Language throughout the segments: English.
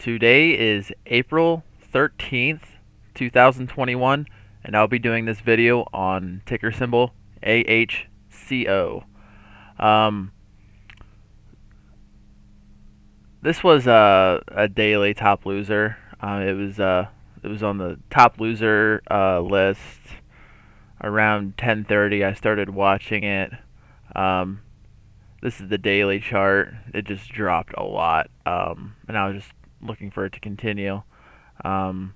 Today is April 13th, 2021, and I'll be doing this video on ticker symbol AHCO. Um, this was a daily top loser. It was on the top loser list around 10:30. I started watching it. Um, this is the daily chart. It just dropped a lot, and I was just looking for it to continue. Um,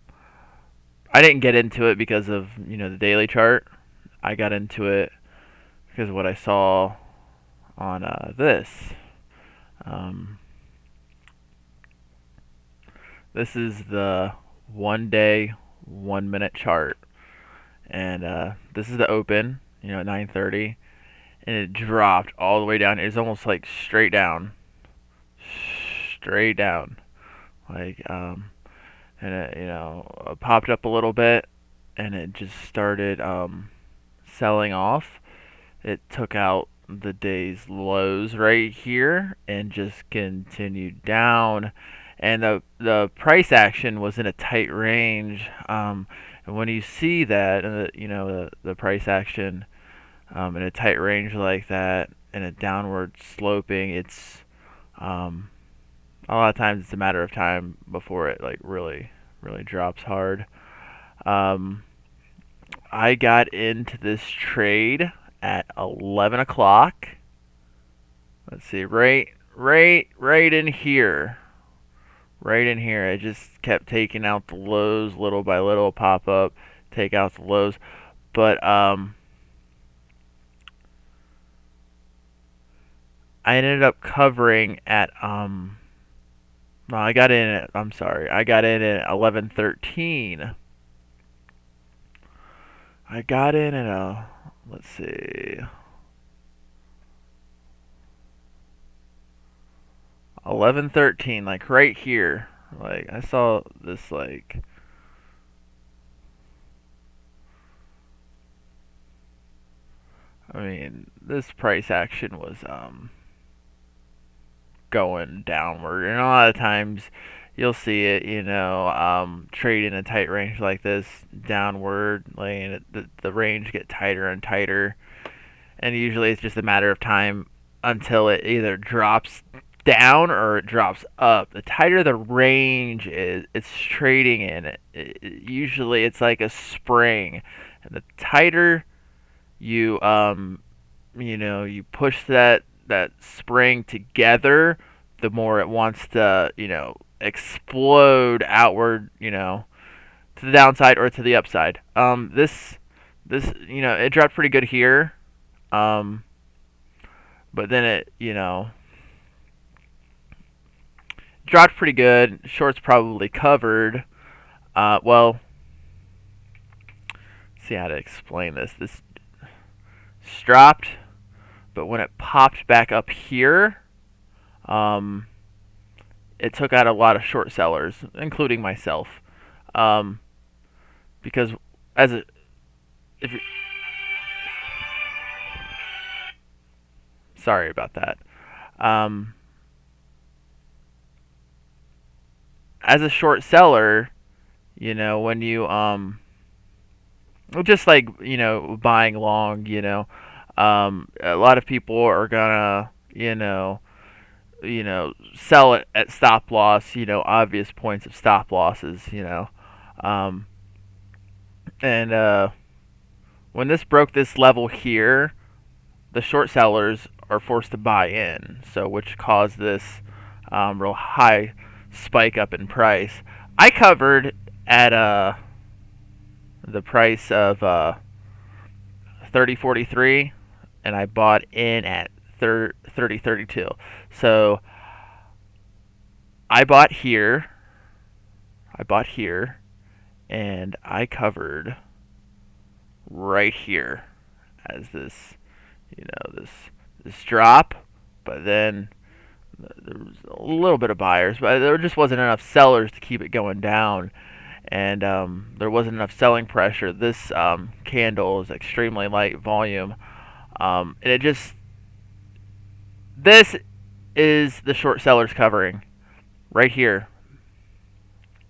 I didn't get into it because of the daily chart. I got into it because of what I saw on this. Um, this is the 1 day, 1 minute chart, and this is the open. At 9:30, and it dropped all the way down. It was almost like straight down, like and it popped up a little bit, and it just started selling off. It took out the day's lows right here and just continued down, and the price action was in a tight range. And when you see that, the price action in a tight range like that, and a downward sloping, it's a lot of times it's a matter of time before it like really drops hard. Um, I got into this trade at 11 o'clock. Let's see, right in here. Right in here. I just kept taking out the lows little by little, pop up, take out the lows. But I ended up covering at no, I got in at I'm sorry. I got in at 11:13. I got in at let's see. 11:13, like right here. Like I saw this like this price action was going downward, and a lot of times you'll see it, trade in a tight range like this downward, like the range get tighter and tighter, and usually it's just a matter of time until it either drops down or it drops up. The tighter the range is, it's trading in. Usually it's like a spring, and the tighter you push that spring together, the more it wants to explode outward, to the downside or to the upside. This it dropped pretty good here, but then it dropped pretty good. Shorts probably covered. Well, see how to explain this. This dropped, but when it popped back up here, it took out a lot of short sellers, including myself, because as a if you sorry about that. As a short seller, when you just like buying long, a lot of people are gonna sell it at stop loss, obvious points of stop losses, um, and when this broke this level here, the short sellers are forced to buy in, so which caused this real high spike up in price. I covered at the price of 30.43, and I bought in at 30.32. So I bought here, and I covered right here as this, this drop, but then there was a little bit of buyers, but there just wasn't enough sellers to keep it going down, and there wasn't enough selling pressure. This candle is extremely light volume, and this is the short sellers covering right here.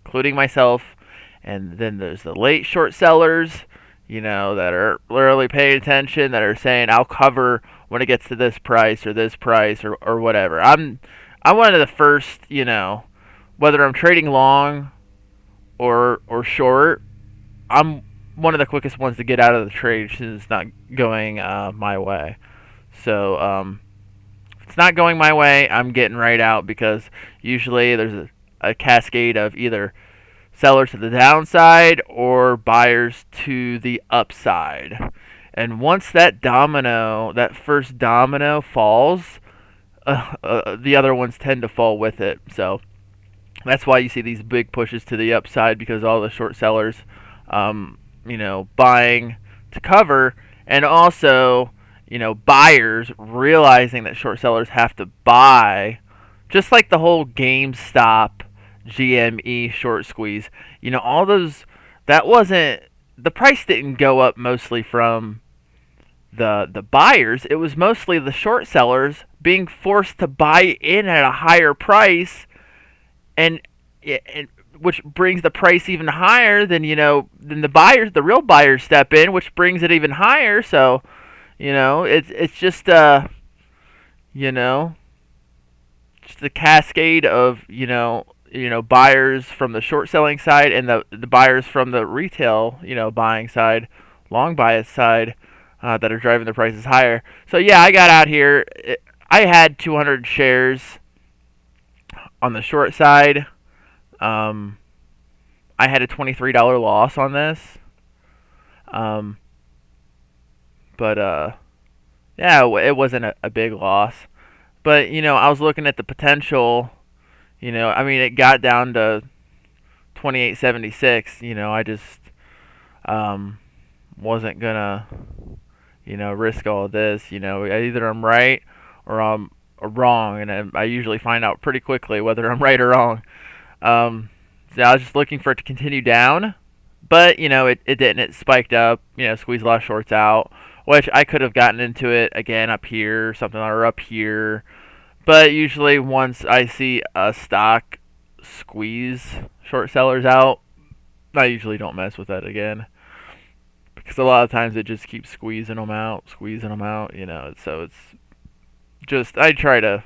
including myself. And then there's the late short sellers, that are literally paying attention, that are saying, I'll cover when it gets to this price or whatever. I'm one of the first, whether I'm trading long or short, I'm one of the quickest ones to get out of the trade since it's not going my way. So if it's not going my way, I'm getting right out, because usually there's a cascade of either sellers to the downside or buyers to the upside. And once that first domino falls, the other ones tend to fall with it. So that's why you see these big pushes to the upside, because all the short sellers, buying to cover, and also, buyers realizing that short sellers have to buy, just like the whole GameStop, GME short squeeze. All those, that wasn't, the price didn't go up mostly from the buyers. It was mostly the short sellers being forced to buy in at a higher price, and which brings the price even higher. Then the real buyers step in, which brings it even higher. So it's just just a cascade of buyers from the short selling side, and the buyers from the retail buying side, long bias side, that are driving the prices higher. So yeah, I got out here. I had 200 shares on the short side. I had a $23 loss on this. But yeah, it wasn't a big loss. But I was looking at the potential. It got down to 28.76. I just wasn't gonna risk all of this. Either I'm right or I'm wrong, and I usually find out pretty quickly whether I'm right or wrong. So I was just looking for it to continue down, but it didn't. It spiked up. Squeezed a lot of shorts out, which I could have gotten into it again up here, something, or up here. But usually once I see a stock squeeze short sellers out, I usually don't mess with that again, because a lot of times it just keeps squeezing them out. So it's just, I try to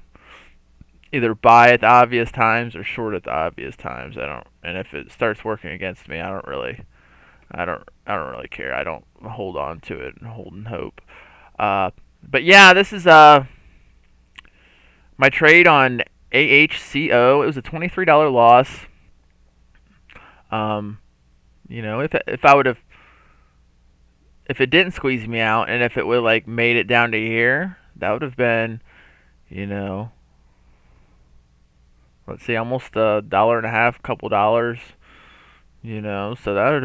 either buy at the obvious times or short at the obvious times. And if it starts working against me, I don't really care. I don't hold on to it and hold and hope. But yeah, this is my trade on AHCO. It was a $23 loss. If it didn't squeeze me out, and if it would made it down to here, that would have been, let's see, almost $1.50, couple dollars. So that would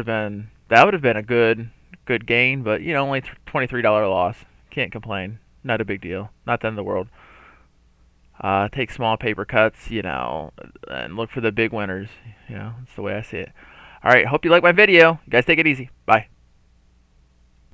have been a good gain, but only $23 loss. Can't complain. Not a big deal. Not the end of the world. Take small paper cuts, and look for the big winners. That's the way I see it. All right, hope you like my video. You guys take it easy. Bye.